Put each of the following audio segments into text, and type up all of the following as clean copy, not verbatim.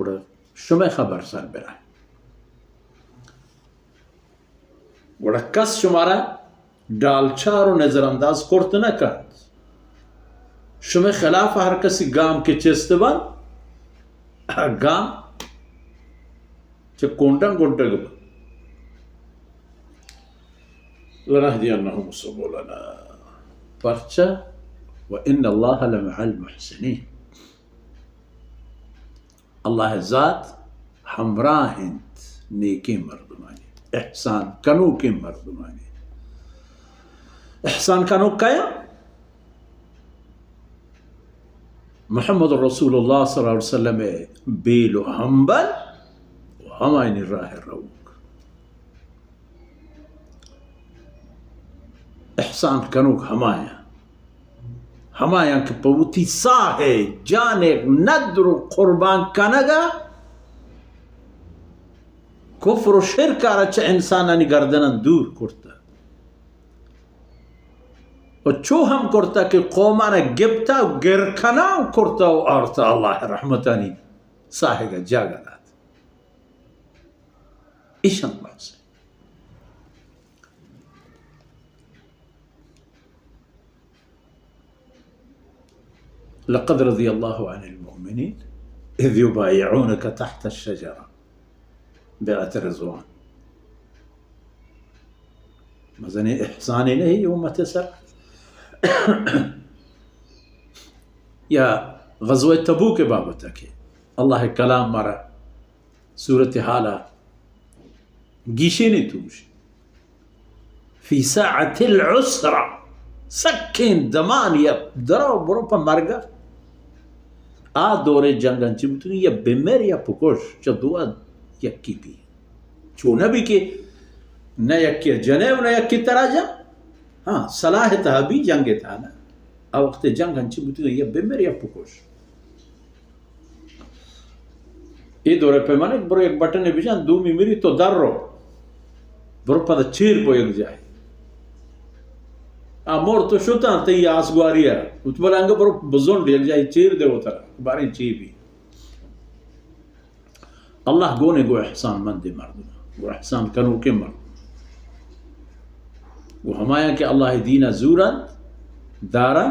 وڑا شما خبر سر برا وڑا کس شمارا ڈالچار و نظر انداز کرت نہ کرد شما خلاف ہر کسی گام کے چست بان گام چه کونڈن گونڈن گبا لنهدینهم سبلنا پرچہ وان اللہ لمع المحسنین اللہ ذات ہمراہ ہند نیکی مردمانی احسان کنو کی مردمانی احسان کنو کیا محمد رسول اللہ صلی اللہ علیہ وسلم بیل و ہمبل و ہمائنی راہ روک احسان کنوک ہمایا کہ پوتی ساہے جانے ندر و قربان کنگا کفر و شرک آرچہ انسانانی گردنن دور کرتا و چو ہم کرتا کہ قومانا گبتا و گرکنا کرتا و آرتا اللہ رحمتانی ساہے گا جاگا دات ایشان بحث لقد رضي الله عن المؤمنين إذ يبايعونك تحت الشجرة بيعة رضوان مزني إحسان إليه يوم تسر يا غزوة تبوك بابتك الله كلام مرة سورة حالة جيشيني توش في ساعة العسرة سكين دمانية درو بروبا مرقا دور جنگن چی بتونی یا بمر یا پکوش چا دعا یکی بھی چو نبی کہ نہ یکی جنے و نہ یکی تراجا ہاں صلاح تھا بھی جنگ تھا نا وقت جنگن چی بتونی یا بمر یا پکوش ای دور پیمانے برو ایک بٹن بیشان دومی میری تو در رو برو پا چیر پو یک جائے مور تو شتا تی آسگواریا اتبال انگا برو بزن دیل جائے چیر دے ہوتا باری چی بھی اللہ گونے گو احسان مند مردم گو احسان کنو کے مردم گو ہمایا کہ اللہ دین زورا دارا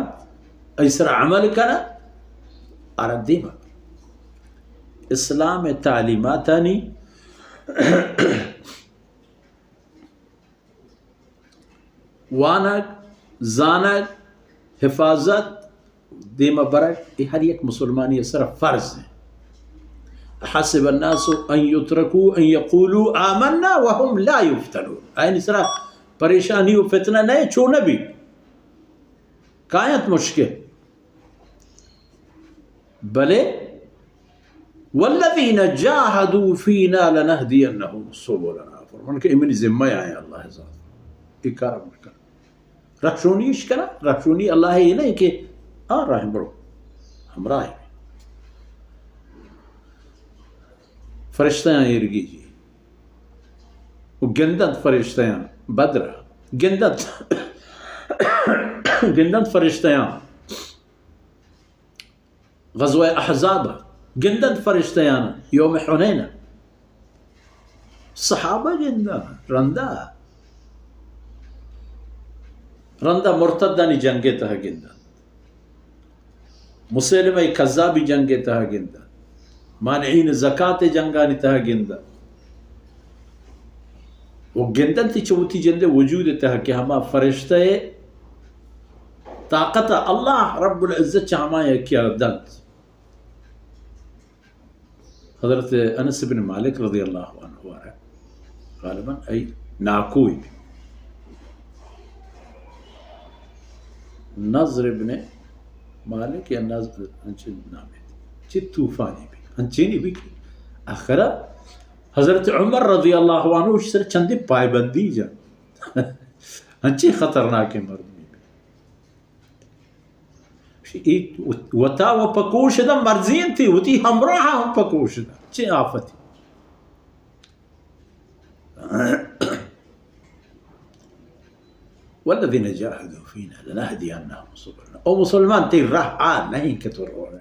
ایسر عمل کنا آرد دیما اسلام تعلیماتانی وانک زانک حفاظت دیما برک یہ ہر ایک مسلمانی صرف فرض ہے حسب الناس ان يتركوا ان يقولوا آمنا وهم لا يفتنون یعنی صرف پریشانی و فتنہ نہیں چھو نبی کائنت مشکل بلے والذین جاہدوا فینا لنہدینہم سبلنا فرمان کہ امنی ذمہ آئے اللہ ذات اکارم کر رخشونیش کنا رخشونی اللہ ہی نہیں کہ راہ برو ہم راہ فرشتیاں ارگی جی وہ گندت فرشتیاں بدرہ گندت فرشتیاں غزوہ احزاب گندت فرشتیاں یوم حنین صحابہ گندہ رندہ مرتدانی جنگے تہا گندہ مسلمہ کذابی جنگے تہا گندہ مانعین زکاة جنگانی تہا گندہ وہ گندن تی چوتی جندے وجود تہا کہ ہما فرشتہ طاقت اللہ رب العزت چاہما ہے کیا دنت حضرت انس بن مالک رضی اللہ عنہ غالباً ای ناکوئی نظر ابن مالک یا نظر انچین نامی چی توفانی بھی انچینی بھی کی آخرہ حضرت عمر رضی اللہ عنہ اس سر چندی پائے بندی جا انچی خطرناک مردمی بھی وطا و پکوش دا مرزین تھی وطی ہمراہ ہم پکوش دا چی آفتی والذین جاہدوا فینا لنہدینہم سبلنا او مسلمان تی راہ نہیں کہ تو رو رہے